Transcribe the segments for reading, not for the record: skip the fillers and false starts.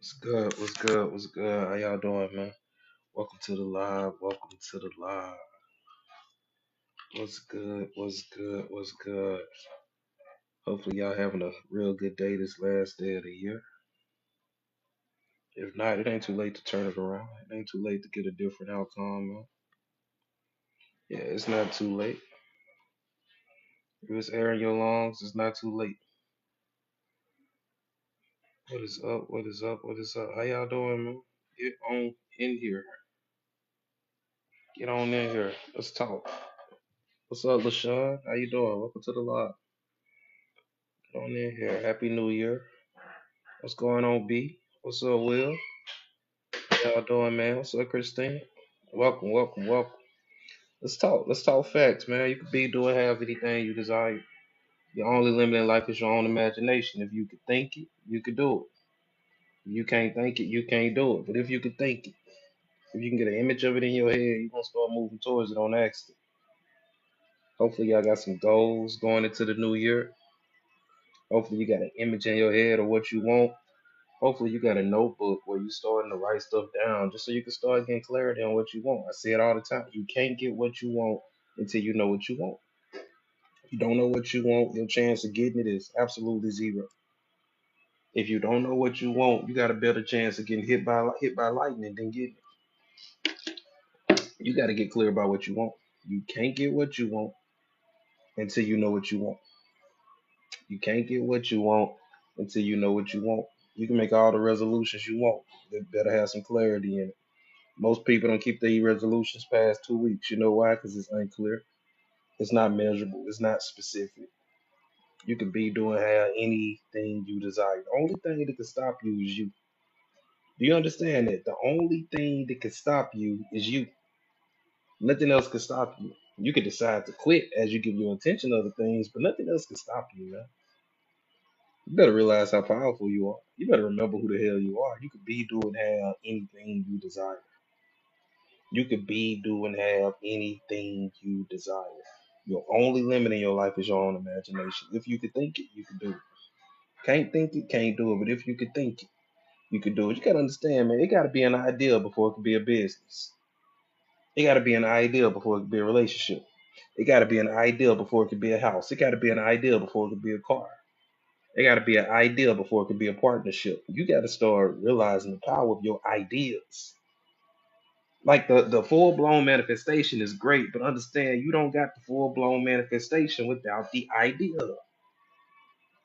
What's good? What's good? What's good? How y'all doing, man? Welcome to the live. Welcome to the live. What's good? What's good? What's good? Hopefully y'all having a real good day this last day of the year. If not, it ain't too late to turn it around. It ain't too late to get a different outcome, man. Yeah, it's not too late. If it's air in your lungs, it's not too late. What is up? What is up? What is up? How y'all doing, man? Get on in here. Get on in here. Let's talk. What's up, LaShawn? How you doing? Welcome to the live. Get on in here. Happy New Year. What's going on, B? What's up, Will? How y'all doing, man? What's up, Christine? Welcome, welcome, welcome. Let's talk. Let's talk facts, man. You could be, do, and have anything you desire. Your only limit in life is your own imagination. If you could think it, you could do it. If you can't think it, you can't do it. But if you could think it, if you can get an image of it in your head, you're gonna start moving towards it on accident. Hopefully, y'all got some goals going into the new year. Hopefully, you got an image in your head of what you want. Hopefully you got a notebook where you starting to write stuff down just so you can start getting clarity on what you want. I say it all the time. You can't get what you want until you know what you want. If you don't know what you want, your chance of getting it is absolutely zero. If you don't know what you want, you got a better chance of getting hit by lightning than getting it. You got to get clear about what you want. You can't get what you want until you know what you want. You can't get what you want until you know what you want. You can make all the resolutions you want. They better have some clarity in it. Most people don't keep their resolutions past 2 weeks. You know why? Because it's unclear. It's not measurable. It's not specific. You could be doing have anything you desire. The only thing that can stop you is you. Do you understand that? The only thing that can stop you is you. Nothing else can stop you. You could decide to quit as you give your attention to other things, but nothing else can stop you, man. You better realize how powerful you are. You better remember who the hell you are. You could be, do, and have anything you desire. You could be, do, and have anything you desire. Your only limit in your life is your own imagination. If you could think it, you could do it. Can't think it, can't do it. But if you could think it, you could do it. You gotta understand, man. It gotta be an idea before it could be a business. It gotta be an idea before it could be a relationship. It gotta be an idea before it could be a house. It gotta be an idea before it could be a car. It gotta be an idea before it could be a partnership. You gotta start realizing the power of your ideas. Like the full blown manifestation is great, but understand you don't got the full blown manifestation without the idea.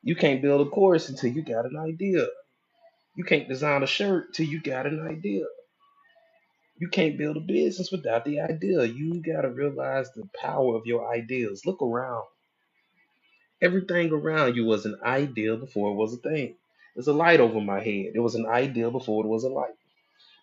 You can't build a course until you got an idea. You can't design a shirt till you got an idea. You can't build a business without the idea. You gotta realize the power of your ideas. Look around. Everything around you was an idea before it was a thing. There's a light over my head. It was an idea before it was a light.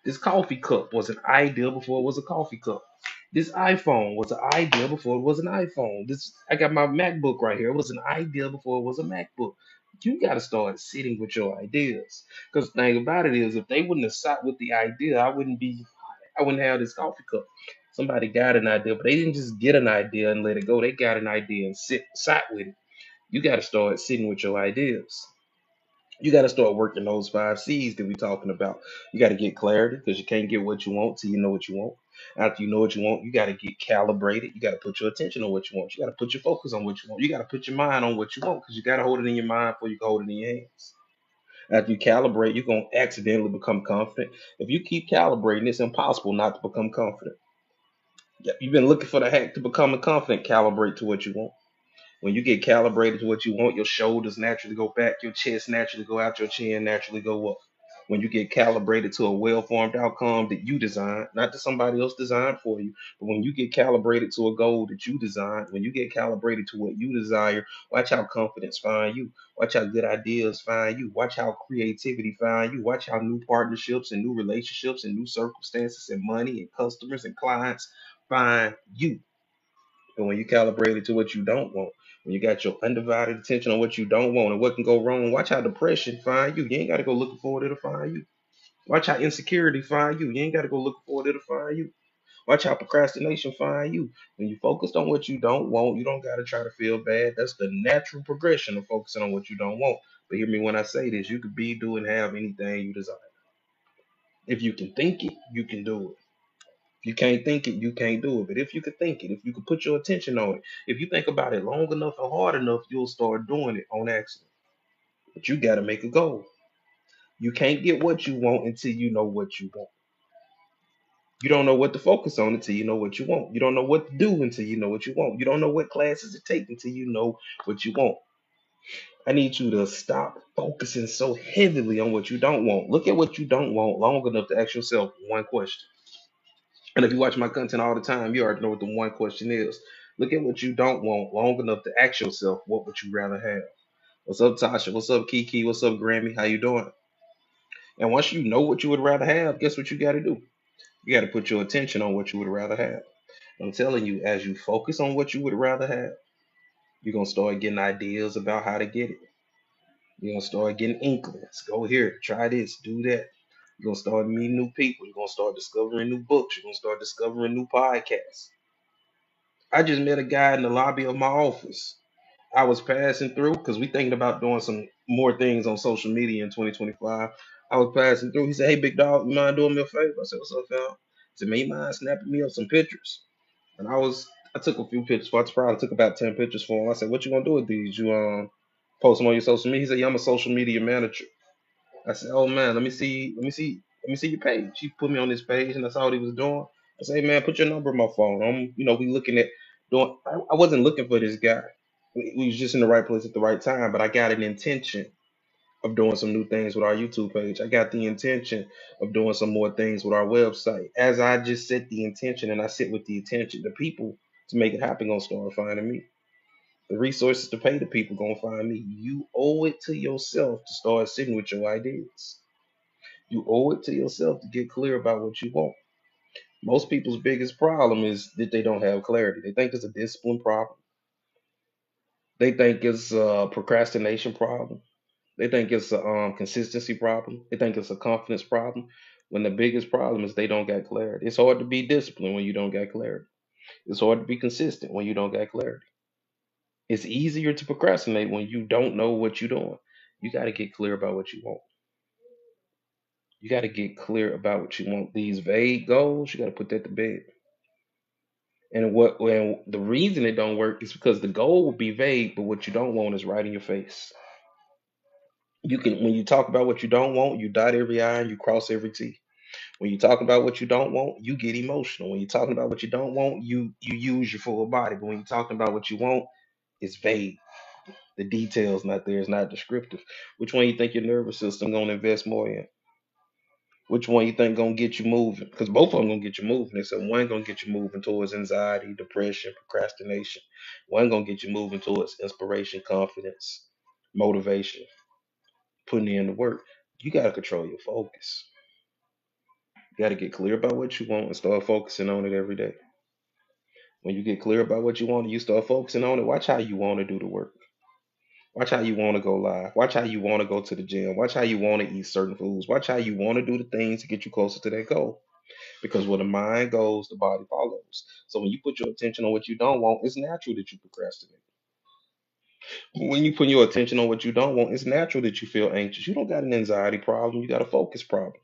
This coffee cup was an idea before it was a coffee cup. This iPhone was an idea before it was an iPhone. This I got my MacBook right here. It was an idea before it was a MacBook. You got to start sitting with your ideas. Because the thing about it is, if they wouldn't have sat with the idea, I wouldn't have this coffee cup. Somebody got an idea, but they didn't just get an idea and let it go. They got an idea and sat with it. You got to start sitting with your ideas. You got to start working those 5 C's that we're talking about. You got to get clarity because you can't get what you want till you know what you want. After you know what you want, you got to get calibrated. You got to put your attention on what you want. You got to put your focus on what you want. You got to put your mind on what you want because you got to hold it in your mind before you can hold it in your hands. After you calibrate, you're going to accidentally become confident. If you keep calibrating, it's impossible not to become confident. You've been looking for the hack to become confident, calibrate to what you want. When you get calibrated to what you want, your shoulders naturally go back, your chest naturally go out, your chin naturally go up. When you get calibrated to a well-formed outcome that you designed, not that somebody else designed for you, but when you get calibrated to a goal that you designed, when you get calibrated to what you desire, watch how confidence find you. Watch how good ideas find you. Watch how creativity find you. Watch how new partnerships and new relationships and new circumstances and money and customers and clients find you. And when you calibrate it to what you don't want, when you got your undivided attention on what you don't want and what can go wrong, watch how depression find you. You ain't got to go looking for it, it'll find you. Watch how insecurity find you. You ain't got to go looking for it, it'll find you. Watch how procrastination find you. When you focused on what you don't want, you don't got to try to feel bad. That's the natural progression of focusing on what you don't want. But hear me when I say this, you could be, do, and have anything you desire. If you can think it, you can do it. If you can't think it, you can't do it. But if you can think it, if you can put your attention on it, if you think about it long enough and hard enough, you'll start doing it on accident. But you got to make a goal. You can't get what you want until you know what you want. You don't know what to focus on until you know what you want. You don't know what to do until you know what you want. You don't know what classes to take until you know what you want. I need you to stop focusing so heavily on what you don't want. Look at what you don't want long enough to ask yourself one question. And if you watch my content all the time, you already know what the one question is. Look at what you don't want long enough to ask yourself, what would you rather have? What's up, Tasha? What's up, Kiki? What's up, Grammy? How you doing? And once you know what you would rather have, guess what you got to do? You got to put your attention on what you would rather have. I'm telling you, as you focus on what you would rather have, you're gonna start getting ideas about how to get it. You're gonna start getting inklings. Go here, try this, do that. You're gonna start meeting new people. You're gonna start discovering new books. You're gonna start discovering new podcasts. I just met a guy in the lobby of my office. I was passing through because we thinking about doing some more things on social media in 2025. I was passing through. He said, "Hey, big dog, you mind doing me a favor?" I said, "What's up, fam?" He said, "Man, you mind snapping me up some pictures?" And I took a few pictures. I probably took about 10 pictures for him. I said, "What you gonna do with these? You post them on your social media?" He said, "Yeah, I'm a social media manager." I said, "Oh man, let me see your page." He put me on this page, and that's all he was doing. I said, "Hey man, put your number in my phone. We looking at doing." I wasn't looking for this guy. We was just in the right place at the right time. But I got an intention of doing some new things with our YouTube page. I got the intention of doing some more things with our website. As I just set the intention and I sit with the intention, the people to make it happen gonna start finding me. The resources to pay the people gonna find me. You owe it to yourself to start sitting with your ideas. You owe it to yourself to get clear about what you want. Most people's biggest problem is that they don't have clarity. They think it's a discipline problem. They think it's a procrastination problem. They think it's a consistency problem. They think it's a confidence problem. When the biggest problem is they don't got clarity. It's hard to be disciplined when you don't got clarity. It's hard to be consistent when you don't got clarity. It's easier to procrastinate when you don't know what you're doing. You got to get clear about what you want. You got to get clear about what you want. These vague goals, you got to put that to bed. And when the reason it don't work is because the goal will be vague, but what you don't want is right in your face. You can when you talk about what you don't want, you dot every I and you cross every T. When you talk about what you don't want, you get emotional. When you're talking about what you don't want, you use your full body. But when you're talking about what you want, it's vague. The details not there. It's not descriptive. Which one you think your nervous system gonna invest more in? Which one you think gonna get you moving? Because both of them gonna get you moving. Except one gonna get you moving towards anxiety, depression, procrastination. One gonna get you moving towards inspiration, confidence, motivation, putting in the work. You gotta control your focus. You gotta get clear about what you want and start focusing on it every day. When you get clear about what you want and you start focusing on it, watch how you want to do the work. Watch how you want to go live. Watch how you want to go to the gym. Watch how you want to eat certain foods. Watch how you want to do the things to get you closer to that goal. Because where the mind goes, the body follows. So when you put your attention on what you don't want, it's natural that you procrastinate. When you put your attention on what you don't want, it's natural that you feel anxious. You don't got an anxiety problem. You got a focus problem.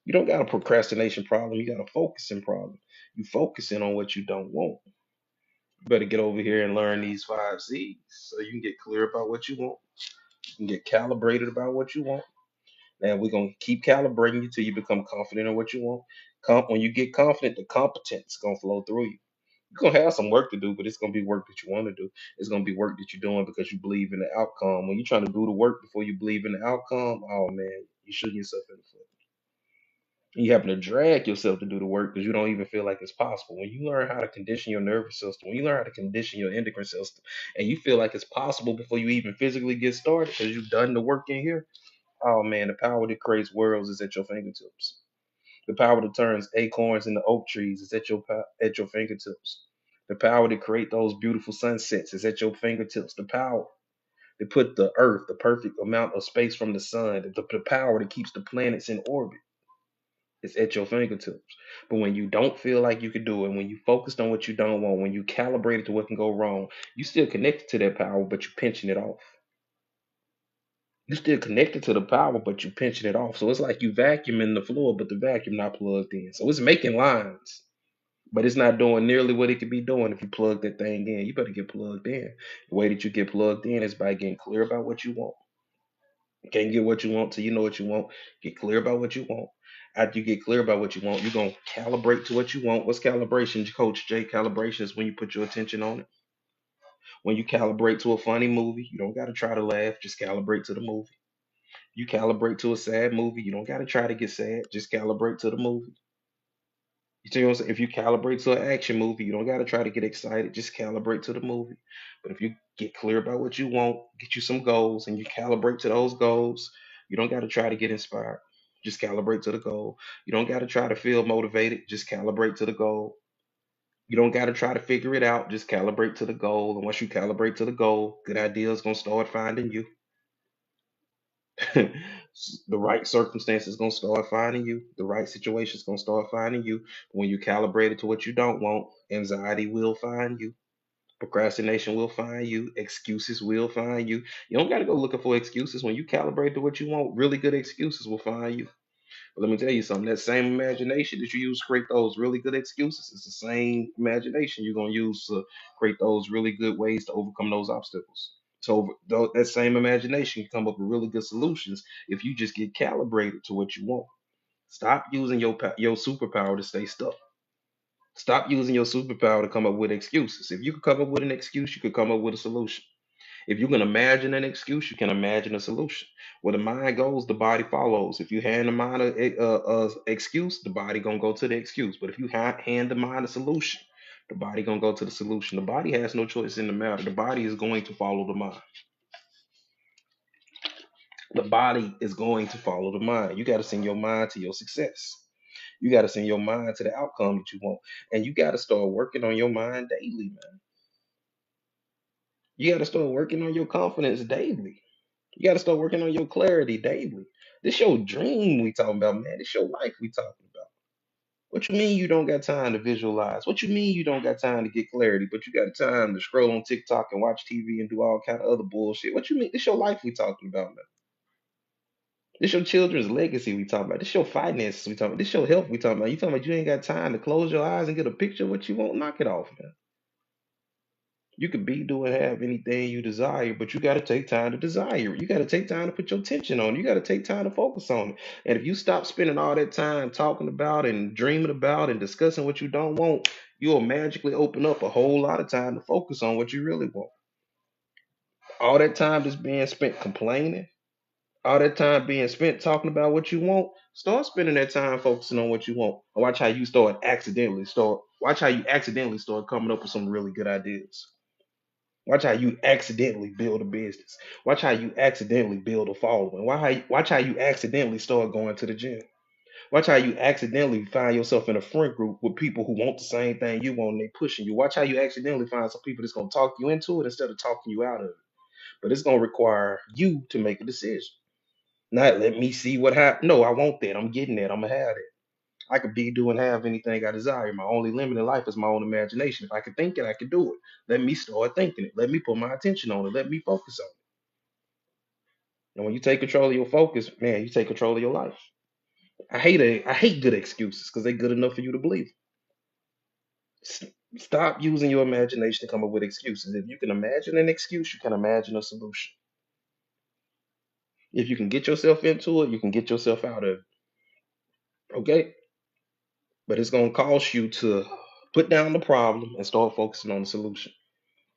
You don't got a procrastination problem. You got a focusing problem. You focusing on what you don't want. You better get over here and learn these 5 C's so you can get clear about what you want. You can get calibrated about what you want. And we're gonna keep calibrating you till you become confident in what you want. When you get confident, the competence is gonna flow through you. You're gonna have some work to do, but it's gonna be work that you want to do. It's gonna be work that you're doing because you believe in the outcome. When you're trying to do the work before you believe in the outcome, oh man, you're shooting yourself in the foot. And you happen to drag yourself to do the work because you don't even feel like it's possible. When you learn how to condition your nervous system, when you learn how to condition your endocrine system, and you feel like it's possible before you even physically get started because you've done the work in here, oh man, the power that creates worlds is at your fingertips. The power that turns acorns into oak trees is at your fingertips. The power to create those beautiful sunsets is at your fingertips. The power to put the earth, the perfect amount of space from the sun, the power that keeps the planets in orbit is at your fingertips. But when you don't feel like you can do it, when you focused on what you don't want, when you calibrated to what can go wrong, you still connected to that power, but you're pinching it off. You still connected to the power, but you pinching it off. So it's like you vacuuming the floor, but the vacuum not plugged in. So it's making lines, but it's not doing nearly what it could be doing if you plug that thing in. You better get plugged in. The way that you get plugged in is by getting clear about what you want. You can't get what you want till you know what you want. Get clear about what you want. After you get clear about what you want, you're gonna calibrate to what you want. What's calibration, Coach J? Calibration is when you put your attention on it. When you calibrate to a funny movie, you don't gotta try to laugh, just calibrate to the movie. You calibrate to a sad movie, you don't gotta try to get sad, just calibrate to the movie. You see what I'm saying? If you calibrate to an action movie, you don't gotta try to get excited, just calibrate to the movie. But if you get clear about what you want, get you some goals, and you calibrate to those goals, you don't gotta try to get inspired. Just calibrate to the goal. You don't gotta try to feel motivated, just calibrate to the goal. You don't gotta try to figure it out, just calibrate to the goal. And once you calibrate to the goal, good ideas gonna start finding you. The right circumstances gonna start finding you. The right situations gonna start finding you. When you calibrate it to what you don't want, anxiety will find you. Procrastination will find you. Excuses will find you. You don't gotta go looking for excuses. When you calibrate to what you want, really good excuses will find you. But let me tell you something. That same imagination that you use to create those really good excuses, it's the same imagination you're gonna use to create those really good ways to overcome those obstacles. So that same imagination can come up with really good solutions if you just get calibrated to what you want. Stop using your superpower to stay stuck. Stop using your superpower to come up with excuses. If you could come up with an excuse, you could come up with a solution. If you can imagine an excuse, you can imagine a solution. Where the mind goes, the body follows. If you hand the mind a excuse, the body gonna go to the excuse. But if you hand the mind a solution, the body gonna go to the solution. The body has no choice in the matter. The body is going to follow the mind. The body is going to follow the mind. You got to send your mind to your success. You got to send your mind to the outcome that you want, and you got to start working on your mind daily, man. You got to start working on your confidence daily. You got to start working on your clarity daily. This your dream we talking about, man. This your life we talking about. What you mean you don't got time to visualize? What you mean you don't got time to get clarity, but you got time to scroll on TikTok and watch TV and do all kind of other bullshit? What you mean? This your life we talking about, man. This your children's legacy we talking about. This your finances we talking about. This your health we talking about. You talking about you ain't got time to close your eyes and get a picture of what you want? Knock it off, man. You could be, do, and have anything you desire, but you got to take time to desire it. You got to take time to put your attention on it. You got to take time to focus on it. And if you stop spending all that time talking about and dreaming about and discussing what you don't want, you'll magically open up a whole lot of time to focus on what you really want. All that time that's being spent complaining, all that time being spent talking about what you want, start spending that time focusing on what you want. And watch how you accidentally start coming up with some really good ideas. Watch how you accidentally build a business. Watch how you accidentally build a following. Watch how you accidentally start going to the gym. Watch how you accidentally find yourself in a friend group with people who want the same thing you want and they pushing you. Watch how you accidentally find some people that's gonna talk you into it instead of talking you out of it. But it's gonna require you to make a decision. Not let me see what happens. No, I want that. I'm getting that. I'm gonna have it. I could be, do, and have anything I desire. My only limit in life is my own imagination. If I can think it, I can do it. Let me start thinking it. Let me put my attention on it. Let me focus on it. And when you take control of your focus, man, you take control of your life. I hate good excuses because they're good enough for you to believe. S- Stop using your imagination to come up with excuses. If you can imagine an excuse, you can imagine a solution. If you can get yourself into it, you can get yourself out of it. Okay? But it's gonna cost you to put down the problem and start focusing on the solution.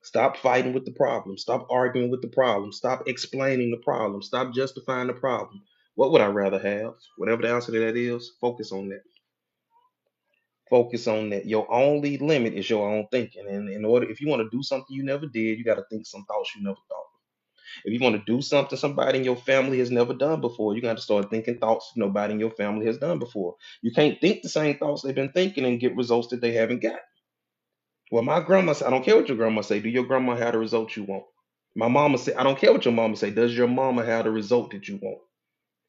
Stop fighting with the problem. Stop arguing with the problem. Stop explaining the problem. Stop justifying the problem. What would I rather have? Whatever the answer to that is, focus on that. Focus on that. Your only limit is your own thinking. And in order, if you want to do something you never did, you got to think some thoughts you never thought. If you want to do something somebody in your family has never done before, you got to start thinking thoughts nobody in your family has done before. You can't think the same thoughts they've been thinking and get results that they haven't got. Well, my grandma said, I don't care what your grandma say. Do your grandma have the results you want? My mama said, I don't care what your mama say. Does your mama have the result that you want?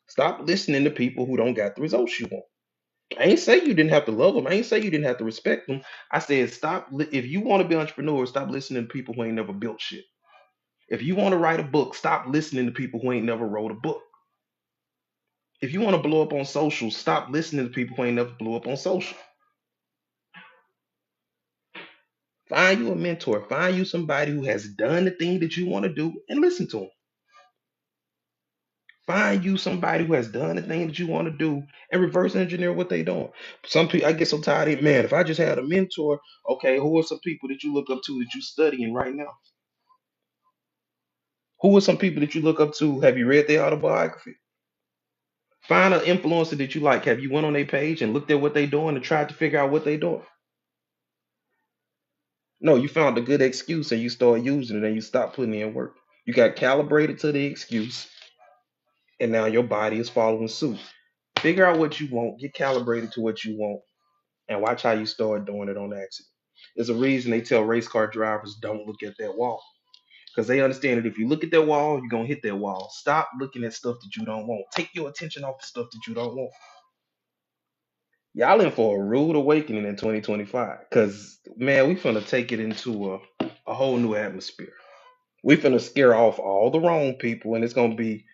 Stop listening to people who don't got the results you want. I ain't say you didn't have to love them. I ain't say you didn't have to respect them. I said, if you want to be an entrepreneur, stop listening to people who ain't never built shit. If you want to write a book, stop listening to people who ain't never wrote a book. If you want to blow up on social, stop listening to people who ain't never blew up on social. Find you a mentor. Find you somebody who has done the thing that you want to do and listen to them. Find you somebody who has done the thing that you want to do and reverse engineer what they doing. Some people, I get so tired of it, man. If I just had a mentor, okay, who are some people that you look up to that you studying right now? Who are some people that you look up to? Have you read their autobiography? Find an influencer that you like. Have you went on their page and looked at what they doing and tried to figure out what they doing? No, you found a good excuse and you start using it and you stop putting in work. You got calibrated to the excuse and now your body is following suit. Figure out what you want, get calibrated to what you want, and watch how you start doing it on accident. There's a reason they tell race car drivers don't look at that wall. Because they understand that if you look at that wall, you're gonna hit that wall. Stop looking at stuff that you don't want. Take your attention off the stuff that you don't want. Y'all in for a rude awakening in 2025. Cause man, we finna take it into a whole new atmosphere. We finna scare off all the wrong people, and it's gonna be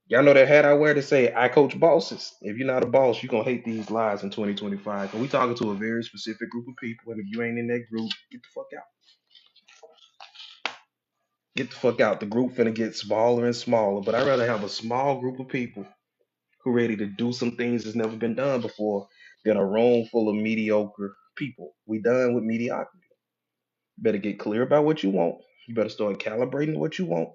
y'all know that hat I wear to say I coach bosses. If you're not a boss, you're gonna hate these lies in 2025. And we talking to a very specific group of people, and if you ain't in that group, get the fuck out. Get the fuck out. The group finna get smaller and smaller. But I'd rather have a small group of people who ready to do some things that's never been done before than a room full of mediocre people. We done with mediocrity. You better get clear about what you want. You better start calibrating what you want.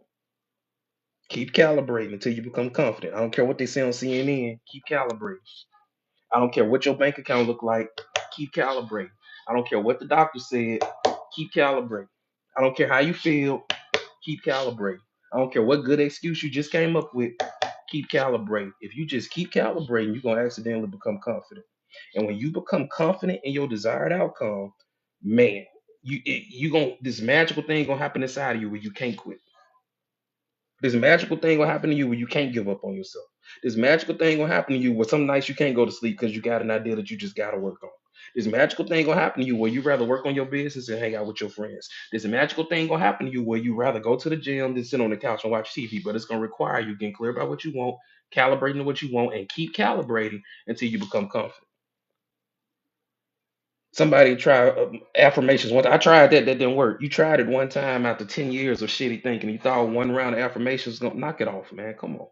Keep calibrating until you become confident. I don't care what they say on CNN. Keep calibrating. I don't care what your bank account look like. Keep calibrating. I don't care what the doctor said. Keep calibrating. I don't care how you feel. Keep calibrating. I don't care what good excuse you just came up with. Keep calibrating. If you just keep calibrating, you're gonna accidentally become confident. And when you become confident in your desired outcome, man, you gonna this magical thing gonna happen inside of you where you can't quit. This magical thing gonna happen to you where you can't give up on yourself. This magical thing gonna happen to you where some nights you can't go to sleep because you got an idea that you just gotta work on. This magical thing gonna happen to you where you rather work on your business and hang out with your friends. This magical thing gonna happen to you where you rather go to the gym than sit on the couch and watch TV. But it's gonna require you getting clear about what you want, calibrating to what you want, and keep calibrating until you become confident. Somebody try affirmations once. I tried that. That didn't work. You tried it one time after 10 years of shitty thinking. You thought one round of affirmations was gonna knock it off, man. Come on.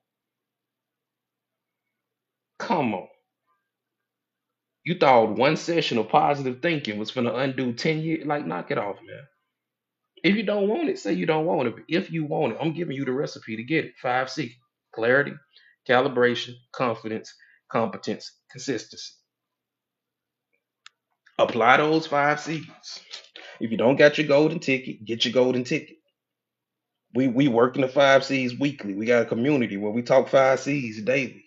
Come on. You thought one session of positive thinking was gonna undo 10 years. Like, knock it off, man. If you don't want it, say you don't want it. But if you want it, I'm giving you the recipe to get it. 5C. Clarity, calibration, confidence, competence, consistency. Apply those 5C's. If you don't got your golden ticket, get your golden ticket. We working the 5C's weekly. We got a community where we talk 5C's daily.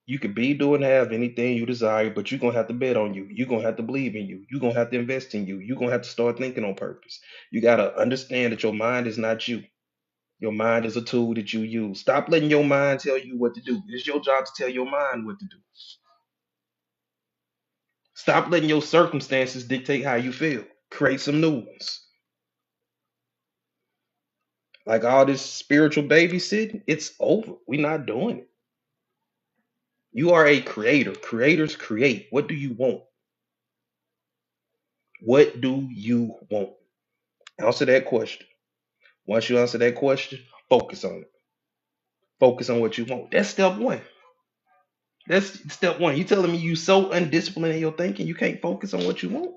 You could be, do, and have anything you desire, but you're gonna have to bet on you. You're gonna have to believe in you. You're gonna have to invest in you. You're gonna have to start thinking on purpose. You gotta understand that your mind is not you. Your mind is a tool that you use. Stop letting your mind tell you what to do. It's your job to tell your mind what to do. Stop letting your circumstances dictate how you feel. Create some new ones. Like all this spiritual babysitting, it's over. We're not doing it. You are a creator. Creators create. What do you want? What do you want? Answer that question. Once you answer that question, focus on it. Focus on what you want. That's step one. That's step one. You telling me you so undisciplined in your thinking you can't focus on what you want?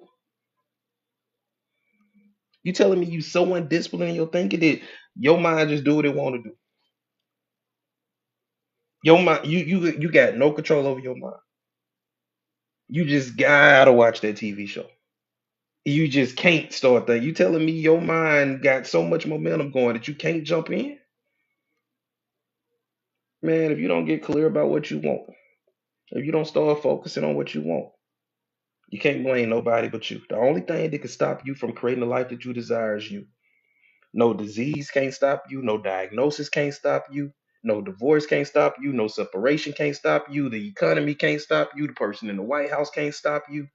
You telling me you so undisciplined in your thinking that your mind just do what it want to do? Your mind, you got no control over your mind. You just gotta watch that TV show. You just can't start that. You telling me your mind got so much momentum going that you can't jump in? Man, if you don't get clear about what you want, if you don't start focusing on what you want, you can't blame nobody but you. The only thing that can stop you from creating the life that you desire is you. No disease can't stop you. No diagnosis can't stop you. No divorce can't stop you. No separation can't stop you. The economy can't stop you. The person in the White House can't stop you.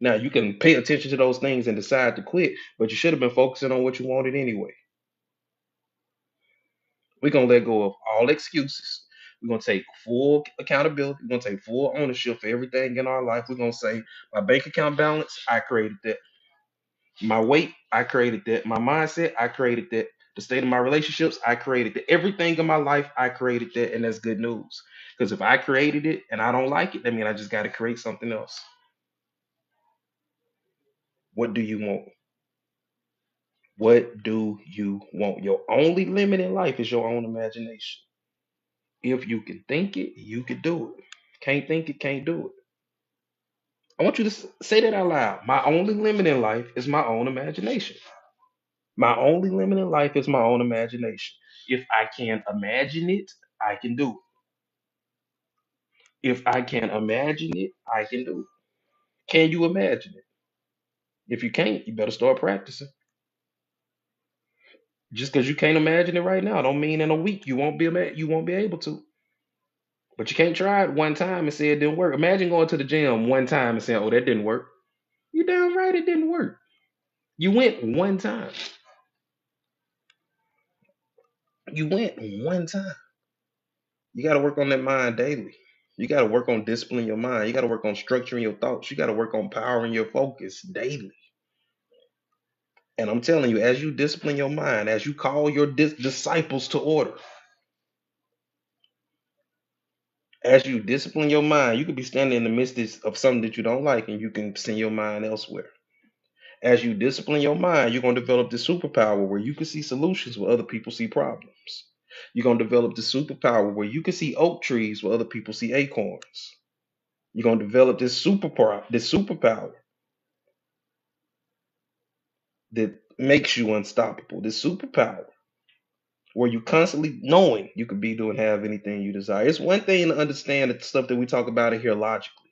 Now you can pay attention to those things and decide to quit, but you should have been focusing on what you wanted anyway. We're gonna let go of all excuses. We're gonna take full accountability. We're gonna take full ownership for everything in our life. We're gonna say, my bank account balance, I created that. My weight, I created that. My mindset, I created that. The state of my relationships, I created that. Everything in my life, I created that, and that's good news. Because if I created it and I don't like it, that means I just got to create something else. What do you want? What do you want? Your only limit in life is your own imagination. If you can think it, you can do it. Can't think it, can't do it. I want you to say that out loud. My only limit in life is my own imagination. My only limit in life is my own imagination. If I can imagine it, I can do it. If I can imagine it, I can do it. Can you imagine it? If you can't, you better start practicing. Just because you can't imagine it right now, don't mean in a week you won't be able to. But you can't try it one time and say it didn't work. Imagine going to the gym one time and saying, "Oh, that didn't work." You damn right it didn't work. You went one time. You went one time. You got to work on that mind daily. You got to work on disciplining your mind. You got to work on structuring your thoughts. You got to work on powering your focus daily. And I'm telling you, as you discipline your mind, as you call your disciples to order, as you discipline your mind, you could be standing in the midst of something that you don't like and you can send your mind elsewhere. As you discipline your mind, you're going to develop this superpower where you can see solutions where other people see problems. You're going to develop the superpower where you can see oak trees where other people see acorns. You're going to develop this superpower that makes you unstoppable. This superpower where you constantly knowing you could be doing have anything you desire. It's one thing to understand the stuff that we talk about in here logically,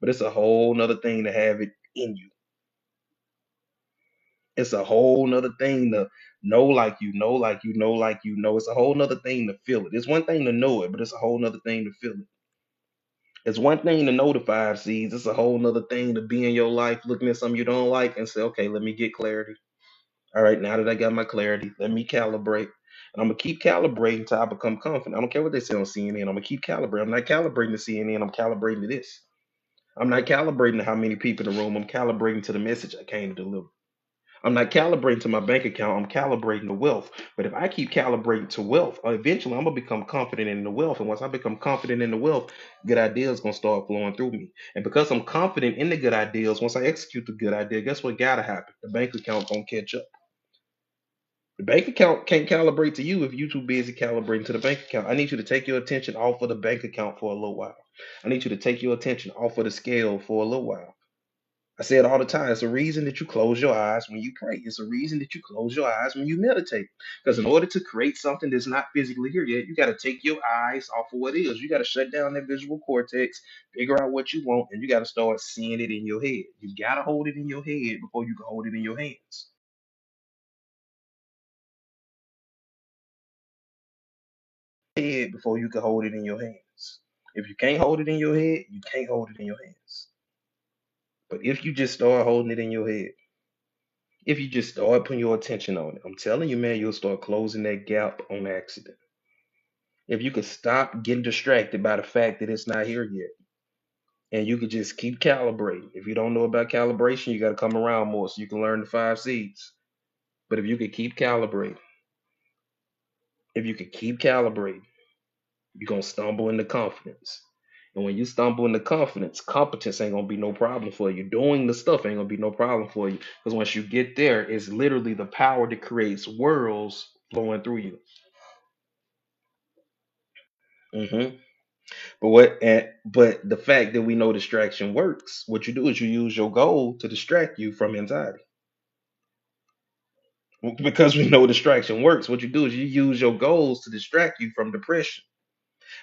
but it's a whole nother thing to have it in you. It's a whole nother thing to know like you know, like you know, like you know. It's a whole nother thing to feel it. It's one thing to know it, but it's a whole nother thing to feel it. It's one thing to know the five C's. It's a whole nother thing to be in your life looking at something you don't like and say, okay, let me get clarity. All right, now that I got my clarity, let me calibrate. And I'm gonna keep calibrating until I become confident. I don't care what they say on CNN. I'm gonna keep calibrating. I'm not calibrating to CNN. I'm calibrating to this. I'm not calibrating to how many people in the room. I'm calibrating to the message I came to deliver. I'm not calibrating to my bank account. I'm calibrating to wealth. But if I keep calibrating to wealth, eventually I'm gonna become confident in the wealth. And once I become confident in the wealth, good ideas gonna start flowing through me. And because I'm confident in the good ideas, once I execute the good idea, guess what gotta happen? The bank account gonna catch up. The bank account can't calibrate to you if you're too busy calibrating to the bank account. I need you to take your attention off of the bank account for a little while. I need you to take your attention off of the scale for a little while. I say it all the time. It's a reason that you close your eyes when you pray. It's a reason that you close your eyes when you meditate. Because in order to create something that's not physically here yet, you got to take your eyes off of what is. You got to shut down that visual cortex, figure out what you want, and you got to start seeing it in your head. You got to hold it in your head before you can hold it in your hands. Head before you can hold it in your hands. If you can't hold it in your head, you can't hold it in your hands. But if you just start holding it in your head, if you just start putting your attention on it, I'm telling you, man, you'll start closing that gap on accident. If you could stop getting distracted by the fact that it's not here yet, and you could just keep calibrating. If you don't know about calibration, you got to come around more so you can learn the five C's. But if you could keep calibrating, if you could keep calibrating, you're going to stumble into confidence. And when you stumble into confidence, competence ain't going to be no problem for you. Doing the stuff ain't going to be no problem for you. Because once you get there, it's literally the power that creates worlds flowing through you. hmm but the fact that we know distraction works, what you do is you use your goal to distract you from anxiety. Because we know distraction works, what you do is you use your goals to distract you from depression.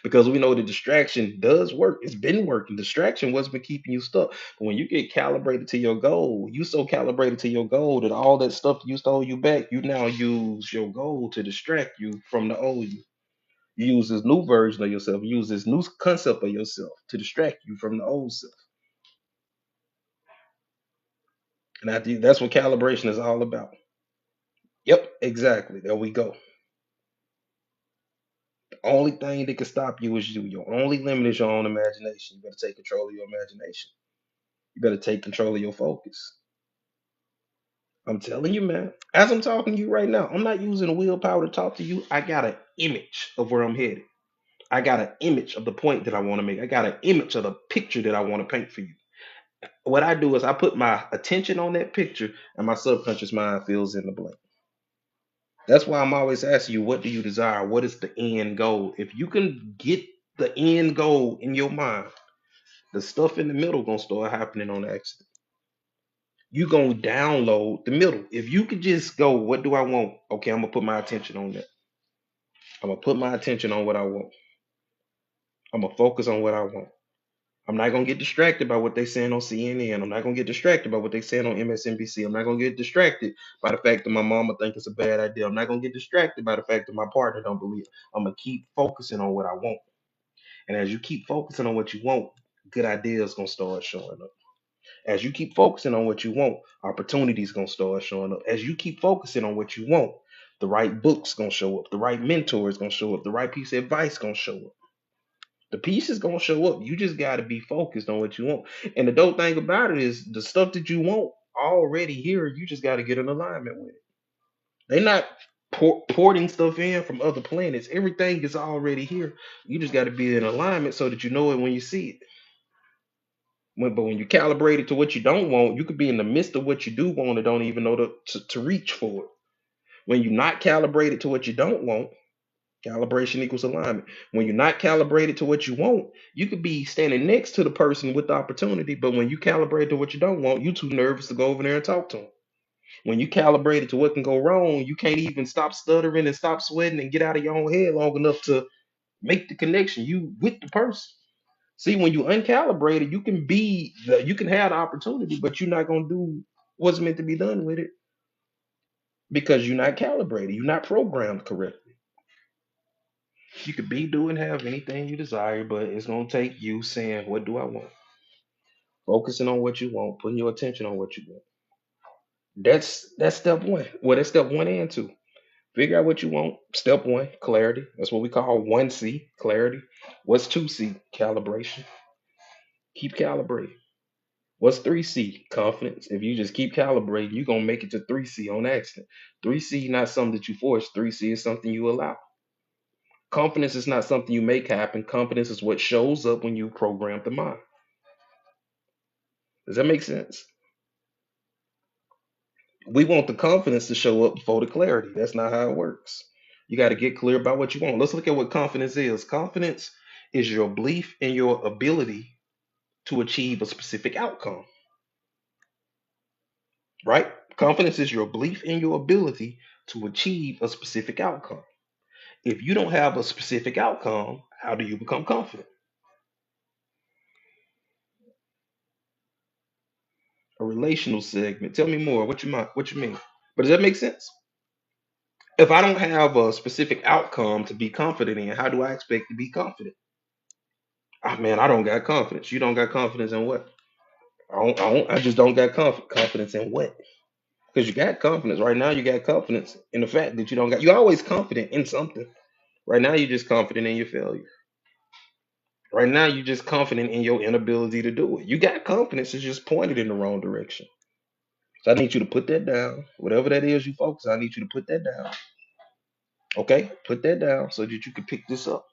Because we know the distraction does work. It's been working. Distraction what's been keeping you stuck. But when you get calibrated to your goal, you so calibrated to your goal that all that stuff that used to hold you back, you now use your goal to distract you from the old you. You use this new version of yourself. You use this new concept of yourself to distract you from the old self. And I think that's what calibration is all about. Yep, exactly. There we go. The only thing that can stop you is you. Your only limit is your own imagination. You better take control of your imagination. You better take control of your focus. I'm telling you, man. As I'm talking to you right now, I'm not using willpower to talk to you. I got an image of where I'm headed. I got an image of the point that I want to make. I got an image of the picture that I want to paint for you. What I do is I put my attention on that picture and my subconscious mind fills in the blank. That's why I'm always asking you, what do you desire? What is the end goal? If you can get the end goal in your mind, the stuff in the middle gonna start happening on accident. You gonna download the middle. If you could just go, what do I want? Okay, I'm gonna put my attention on that. I'm gonna put my attention on what I want. I'm gonna focus on what I want. I'm not gonna get distracted by what they saying on CNN. I'm not gonna get distracted by what they saying on MSNBC. I'm not gonna get distracted by the fact that my mama think it's a bad idea. I'm not gonna get distracted by the fact that my partner don't believe. I'm gonna keep focusing on what I want. And as you keep focusing on what you want, good ideas gonna start showing up. As you keep focusing on what you want, opportunities gonna start showing up. As you keep focusing on what you want, the right books gonna show up, the right mentor is gonna show up, the right piece of advice gonna show up. The piece is gonna show up. You just gotta be focused on what you want. And the dope thing about it is the stuff that you want already here. You just gotta get in alignment with it. They're not porting stuff in from other planets. Everything is already here. You just gotta be in alignment so that you know it when you see it. But when you calibrate it to what you don't want, you could be in the midst of what you do want and don't even know to reach for it. When you're not calibrated to what you don't want, calibration equals alignment. When you're not calibrated to what you want, you could be standing next to the person with the opportunity, but when you calibrate to what you don't want, you're too nervous to go over there and talk to them. When you calibrate it to what can go wrong, you can't even stop stuttering and stop sweating and get out of your own head long enough to make the connection. You with the person. See, when you uncalibrated, you can have the opportunity, but you're not gonna do what's meant to be done with it because you're not calibrated. You're not programmed correctly. You could be, do, and have anything you desire, but it's gonna take you saying, "What do I want?" Focusing on what you want, putting your attention on what you want. That's step one. Well, that's step one and two. Figure out what you want. Step one, clarity. That's what we call 1C, clarity. What's 2C? Calibration. Keep calibrating. What's 3C? Confidence. If you just keep calibrating, you're gonna make it to 3C on accident. 3C not something that you force. 3C is something you allow. Confidence is not something you make happen. Confidence is what shows up when you program the mind. Does that make sense? We want the confidence to show up before the clarity. That's not how it works. You got to get clear about what you want. Let's look at what confidence is. Confidence is your belief in your ability to achieve a specific outcome, right? Confidence is your belief in your ability to achieve a specific outcome. If you don't have a specific outcome, how do you become confident? A relational segment. Tell me more. What you mean? But does that make sense? If I don't have a specific outcome to be confident in, how do I expect to be confident? Ah, man, I don't got confidence. You don't got confidence in what? I just don't got confidence in what? Because you got confidence. Right now, you got confidence in the fact that you don't got, you're always confident in something. Right now, you're just confident in your failure. Right now, you're just confident in your inability to do it. You got confidence, it's just pointed in the wrong direction. So I need you to put that down. Whatever that is you focus on, I need you to put that down. Okay? Put that down so that you can pick this up.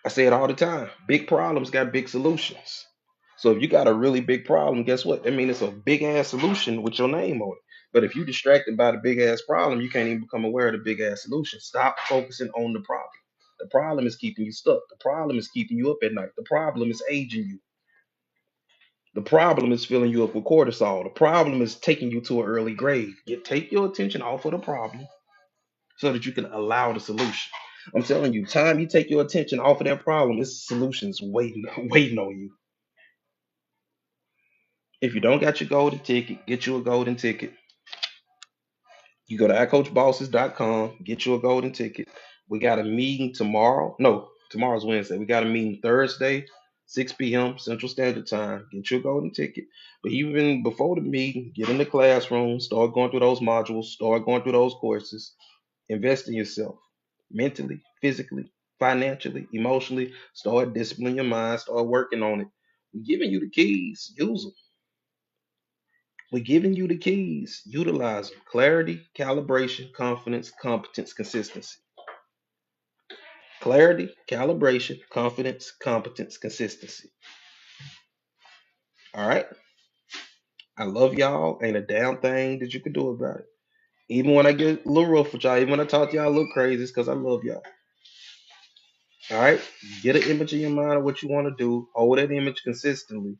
I say it all the time. Big problems got big solutions. So if you got a really big problem, guess what? That means it's a big ass solution with your name on it. But if you're distracted by the big ass problem, you can't even become aware of the big ass solution. Stop focusing on the problem. The problem is keeping you stuck. The problem is keeping you up at night. The problem is aging you. The problem is filling you up with cortisol. The problem is taking you to an early grave. You take your attention off of the problem so that you can allow the solution. I'm telling you, time you take your attention off of that problem, this solution's waiting, waiting on you. If you don't got your golden ticket, get you a golden ticket. You go to iCoachBosses.com, get you a golden ticket. We got a meeting tomorrow. No, tomorrow's Wednesday. We got a meeting Thursday 6 p.m. Central Standard Time. Get your golden ticket. But even before the meeting, get in the classroom, start going through those modules, start going through those courses. Invest in yourself mentally, physically, financially, emotionally. Start disciplining your mind, start working on it. We're giving you the keys. Use them. We're giving you the keys. Utilize them. Clarity, calibration, confidence, competence, consistency. Clarity, calibration, confidence, competence, consistency. All right. I love y'all. Ain't a damn thing that you can do about it. Even when I get a little rough with y'all, even when I talk to y'all a little crazy, it's because I love y'all. All right. Get an image in your mind of what you want to do. Hold that image consistently.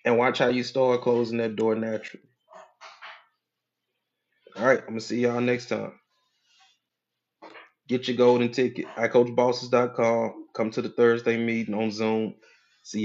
And watch how you start closing that door naturally. All right. I'm going to see y'all next time. Get your golden ticket. iCoachBosses.com. Come to the Thursday meeting on Zoom. See y'all.